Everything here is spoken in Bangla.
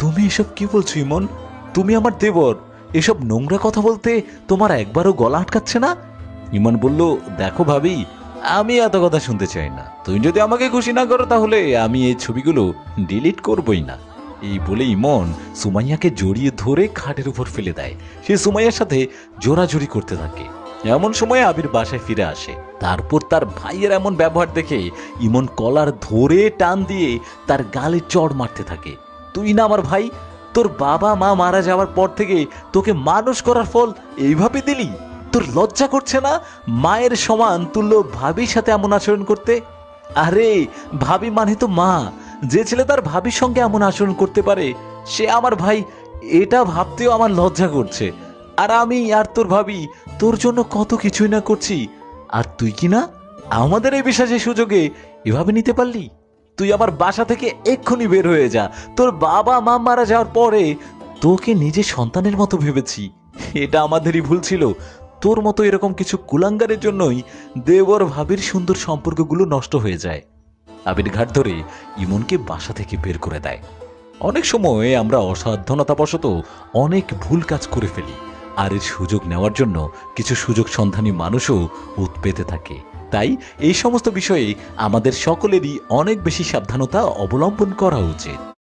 তুমি এসব কি বলছো ইমন? তুমি আমার দেবর, এসব নোংরা কথা বলতে তোমার একবারও গলা আটকাচ্ছে না? ইমন বলল, দেখো ভাবি, আমি এত কথা শুনতে চাই না। তুমি যদি আমাকে খুশি না করো তাহলে আমি এই ছবিগুলো ডিলিট করবই না। এই বলে ইমন সুমাইয়াকে জড়িয়ে ধরে খাটের উপর ফেলে দেয়। সে সুমাইয়ার সাথে জোরাজুরি করতে থাকে। এমন সময় আবির বাসায় ফিরে আসে। তারপর তার ভাইয়ের এমন ব্যবহার দেখে ইমন কলার ধরে টান দিয়ে তার গালে চড় মারতে থাকে। তুই না আমার ভাই, তোর বাবা মা মারা যাওয়ার পর থেকে তোকে মানুষ করার ফল এইভাবে দিলি? তোর লজ্জা করছে না মায়ের সমান তুল্য ভাবির সাথে এমন আচরণ করতে? আরে ভাবি মানে তো মা। যে ছেলে তার ভাবির সঙ্গে এমন আচরণ করতে পারে সে আমার ভাই, এটা ভাবতেও আমার লজ্জা করছে। আর আমি আর তোর ভাবি তোর জন্য কত কিছুই না করছি, আর তুই কি না আমাদের এই বিশ্বাসের সুযোগে এভাবে নিতে পারলি? তুই আমার বাসা থেকে এক্ষুনি বের হয়ে যা। তোর বাবা মা মারা যাওয়ার পরে তোকে নিজের সন্তানের মতো ভেবেছি। এটা আমাদেরই ভুল ছিল। তোর মতো এরকম কিছু কুলাঙ্গারের জন্যই দেবর ভাবির সুন্দর সম্পর্কগুলো নষ্ট হয়ে যায়। আবির ঘাট ধরে ইমনকে বাসা থেকে বের করে দেয়। অনেক সময় আমরা অসাবধানতাবশত অনেক ভুল কাজ করে ফেলি, আর এর সুযোগ নেওয়ার জন্য কিছু সুযোগ সন্ধানী মানুষও উৎপেতে থাকে। তাই এই সমস্ত বিষয়ে আমাদের সকলেরই অনেক বেশি সাবধানতা অবলম্বন করা উচিত।